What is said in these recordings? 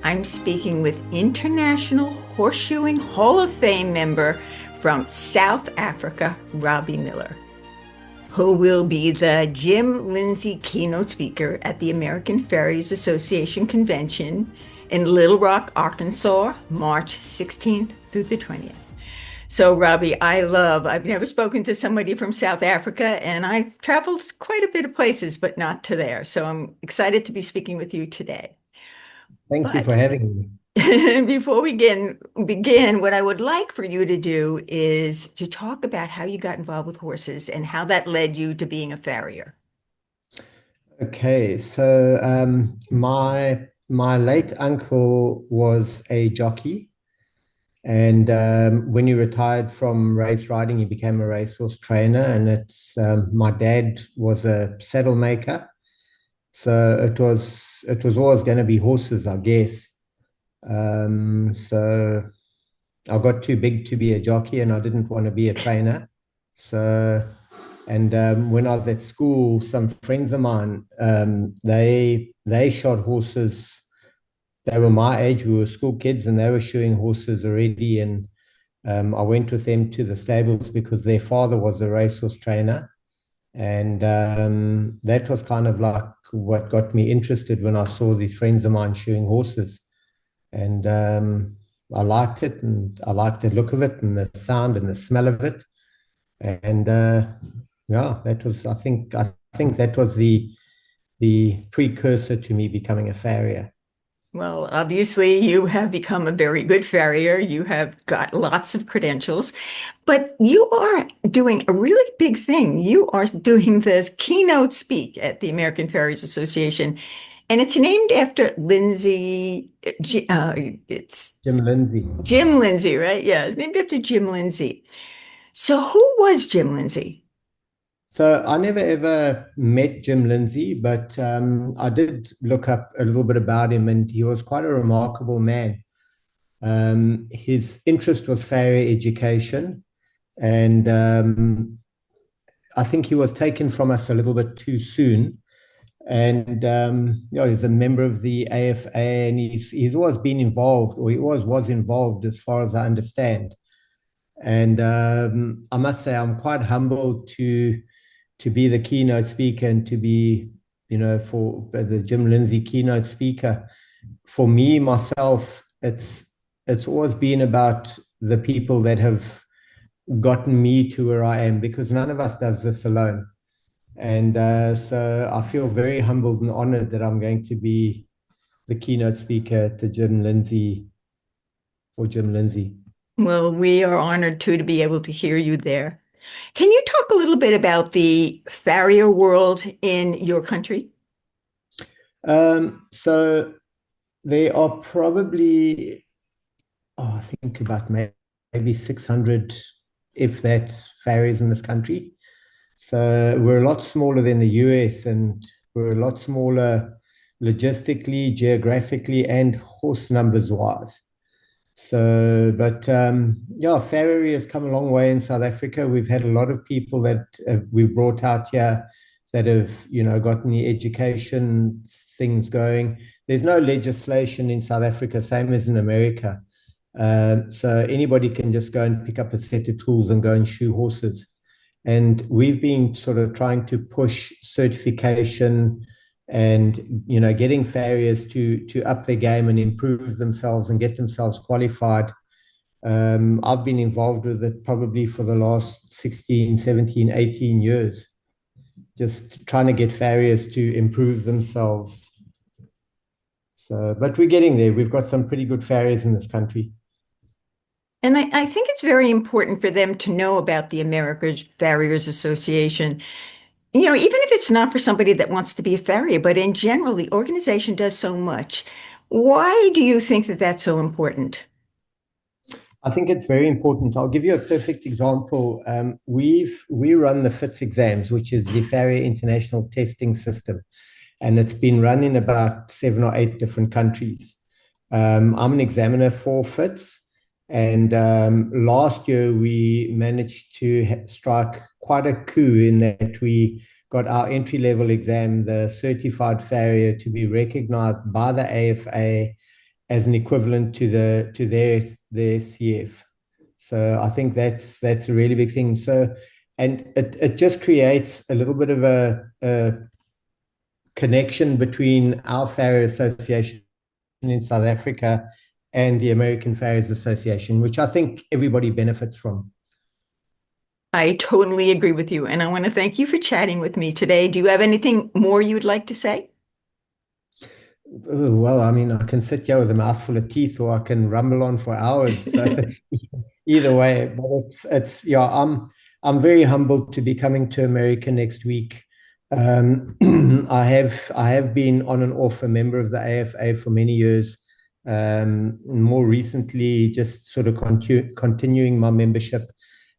I'm speaking with International Horseshoeing Hall of Fame member from South Africa, Robbie Miller, who will be the Jim Lindsay keynote speaker at the American Farriers Association Convention in Little Rock, Arkansas, March 16th through the 20th. So, Robbie, I've never spoken to somebody from South Africa, and I've traveled quite a bit of places, but not to there. So I'm excited to be speaking with you today. Thank you But for having me. before we begin, what I would like for you to do is to talk about how you got involved with horses and how that led you to being a farrier. Okay, so my late uncle was a jockey, and when he retired from race riding, he became a racehorse trainer. And it's my dad was a saddle maker, so it was always going to be horses, I guess. So I got too big to be a jockey, and I didn't want to be a trainer. So, and when I was at school, some friends of mine, they shot horses. They were my age. We were school kids, and they were shoeing horses already. And I went with them to the stables because their father was a racehorse trainer, and that was kind of like what got me interested when I saw these friends of mine shoeing horses. And I liked it, and I liked the look of it, and the sound, and the smell of it. And yeah, that was I think that was the precursor to me becoming a farrier. Well, obviously, you have become a very good farrier. You have got lots of credentials, but you are doing a really big thing. You are doing this keynote speak at the American Farriers Association, and it's named after it's Jim Lindsay. Jim Lindsay, right? Yeah, it's named after Jim Lindsay. So who was Jim Lindsay? So I never ever met Jim Lindsay, but I did look up a little bit about him, and he was quite a remarkable man. His interest was farrier education, and I think he was taken from us a little bit too soon. And he's a member of the AFA, and he's always been involved, or he always was involved, as far as I understand. And I must say, I'm quite humbled to be the keynote speaker and to be, for the Jim Lindsay keynote speaker. For me, myself, it's always been about the people that have gotten me to where I am, because none of us does this alone. And so I feel very humbled and honored that I'm going to be the keynote speaker to Jim Lindsay, for Jim Lindsay. Well, we are honored too to be able to hear you there. Can you talk a little bit about the farrier world in your country? So there are probably, I think about maybe 600, if that, farriers in this country. So we're a lot smaller than the US, and we're a lot smaller logistically, geographically, and horse numbers wise. So, but yeah, farriery has come a long way in South Africa. We've had a lot of people that we've brought out here that have, gotten the education things going. There's no legislation in South Africa, same as in America. So anybody can just go and pick up a set of tools and go and shoe horses. And we've been sort of trying to push certification and getting farriers to up their game and improve themselves and get themselves qualified. I've been involved with it probably for the last 16, 17, 18 years, just trying to get farriers to improve themselves. So, but we're getting there. We've got some pretty good farriers in this country. And I think it's very important for them to know about the American Farriers Association. Even if it's not for somebody that wants to be a farrier, but in general, the organization does so much. Why do you think that that's so important? I think it's very important. I'll give you a perfect example. We run the FITS exams, which is the Farrier International Testing System, and it's been run in about 7 or 8 different countries. I'm an examiner for FITS, and last year we managed to strike quite a coup in that we got our entry level exam, the certified farrier, to be recognized by the AFA as an equivalent to their CF. So I think that's a really big thing. So, and it just creates a little bit of a connection between our Farrier Association in South Africa and the American Farriers Association, which I think everybody benefits from. I totally agree with you. And I want to thank you for chatting with me today. Do you have anything more you would like to say? Well, I mean, I can sit here with a mouthful of teeth, or I can rumble on for hours. So either way, but it's yeah, I'm very humbled to be coming to America next week. I have been on and off a member of the AFA for many years. More recently, just sort of continuing my membership.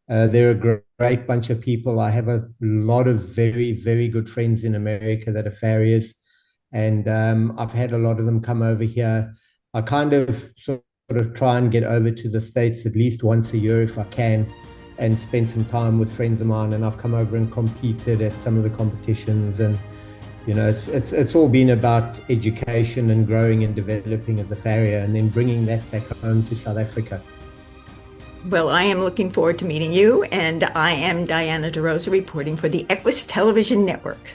They're a great bunch of people. I have a lot of very, very good friends in America that are farriers, and I've had a lot of them come over here. I kind of sort of try and get over to the States at least once a year if I can, and spend some time with friends of mine. And I've come over and competed at some of the competitions, and it's all been about education and growing and developing as a farrier, and then bringing that back home to South Africa. Well, I am looking forward to meeting you, and I am Diana De Rosa reporting for the Equus Television Network.